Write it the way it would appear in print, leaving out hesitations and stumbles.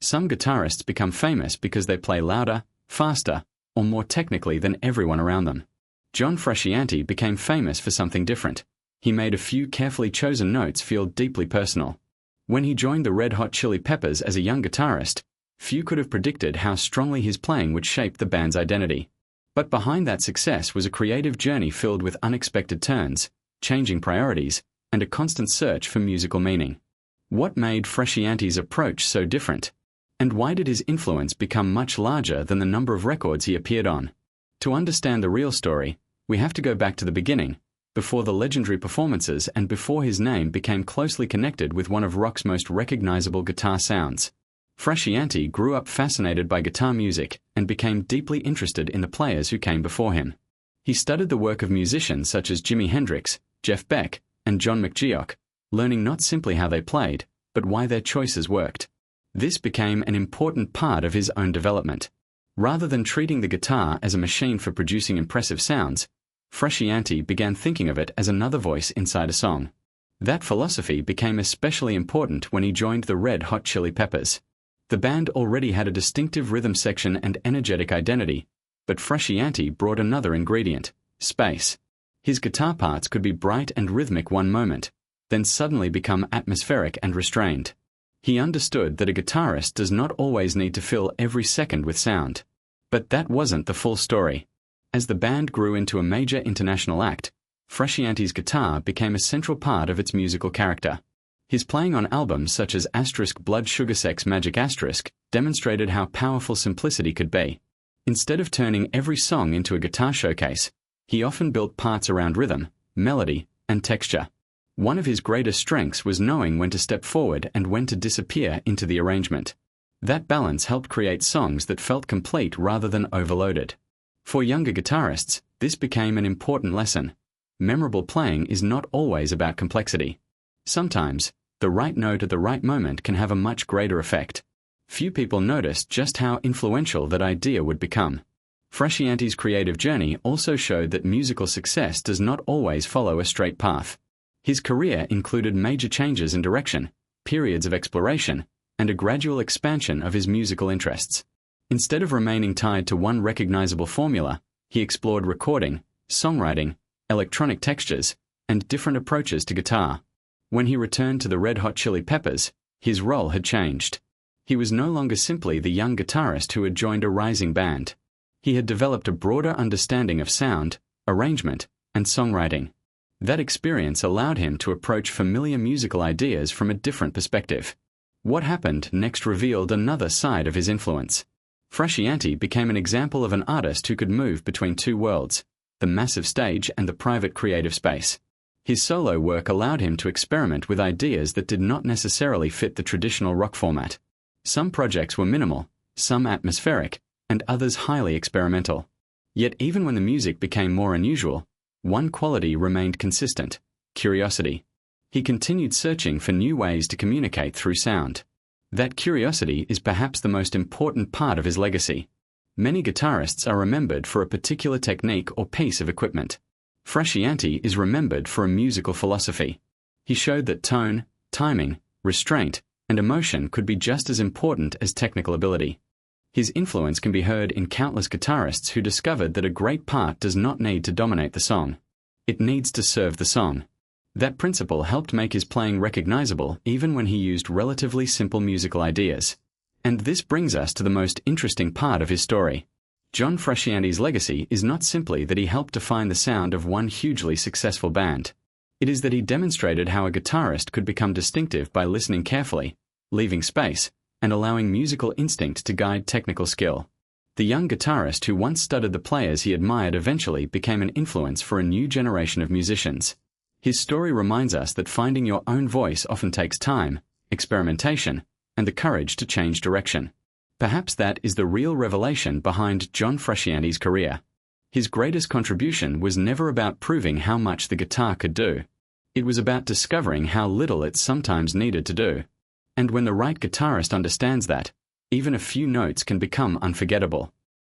Some guitarists become famous because they play louder, faster, or more technically than everyone around them. John Frusciante became famous for something different. He made a few carefully chosen notes feel deeply personal. When he joined the Red Hot Chili Peppers as a young guitarist, few could have predicted how strongly his playing would shape the band's identity. But behind that success was a creative journey filled with unexpected turns, changing priorities, and a constant search for musical meaning. What made Frusciante's approach so different? And why did his influence become much larger than the number of records he appeared on? To understand the real story, we have to go back to the beginning, before the legendary performances and before his name became closely connected with one of rock's most recognizable guitar sounds. Frusciante grew up fascinated by guitar music and became deeply interested in the players who came before him. He studied the work of musicians such as Jimi Hendrix, Jeff Beck, and John McGeoch, learning not simply how they played, but why their choices worked. This became an important part of his own development. Rather than treating the guitar as a machine for producing impressive sounds, Frusciante began thinking of it as another voice inside a song. That philosophy became especially important when he joined the Red Hot Chili Peppers. The band already had a distinctive rhythm section and energetic identity, but Frusciante brought another ingredient: space. His guitar parts could be bright and rhythmic one moment, then suddenly become atmospheric and restrained. He understood that a guitarist does not always need to fill every second with sound. But that wasn't the full story. As the band grew into a major international act, Frusciante's guitar became a central part of its musical character. His playing on albums such as Blood Sugar Sex Magic * demonstrated how powerful simplicity could be. Instead of turning every song into a guitar showcase, he often built parts around rhythm, melody, and texture. One of his greatest strengths was knowing when to step forward and when to disappear into the arrangement. That balance helped create songs that felt complete rather than overloaded. For younger guitarists, this became an important lesson. Memorable playing is not always about complexity. Sometimes, the right note at the right moment can have a much greater effect. Few people noticed just how influential that idea would become. Frusciante's creative journey also showed that musical success does not always follow a straight path. His career included major changes in direction, periods of exploration, and a gradual expansion of his musical interests. Instead of remaining tied to one recognizable formula, he explored recording, songwriting, electronic textures, and different approaches to guitar. When he returned to the Red Hot Chili Peppers, his role had changed. He was no longer simply the young guitarist who had joined a rising band. He had developed a broader understanding of sound, arrangement, and songwriting. That experience allowed him to approach familiar musical ideas from a different perspective. What happened next revealed another side of his influence. Frusciante became an example of an artist who could move between two worlds, the massive stage and the private creative space. His solo work allowed him to experiment with ideas that did not necessarily fit the traditional rock format. Some projects were minimal, some atmospheric, and others highly experimental. Yet even when the music became more unusual, one quality remained consistent: curiosity. He continued searching for new ways to communicate through sound. That curiosity is perhaps the most important part of his legacy. Many guitarists are remembered for a particular technique or piece of equipment. Frusciante is remembered for a musical philosophy. He showed that tone, timing, restraint, and emotion could be just as important as technical ability. His influence can be heard in countless guitarists who discovered that a great part does not need to dominate the song. It needs to serve the song. That principle helped make his playing recognizable even when he used relatively simple musical ideas. And this brings us to the most interesting part of his story. John Frusciante's legacy is not simply that he helped define the sound of one hugely successful band. It is that he demonstrated how a guitarist could become distinctive by listening carefully, leaving space, and allowing musical instinct to guide technical skill. The young guitarist who once studied the players he admired eventually became an influence for a new generation of musicians. His story reminds us that finding your own voice often takes time, experimentation, and the courage to change direction. Perhaps that is the real revelation behind John Frusciante's career. His greatest contribution was never about proving how much the guitar could do. It was about discovering how little it sometimes needed to do. And when the right guitarist understands that, even a few notes can become unforgettable.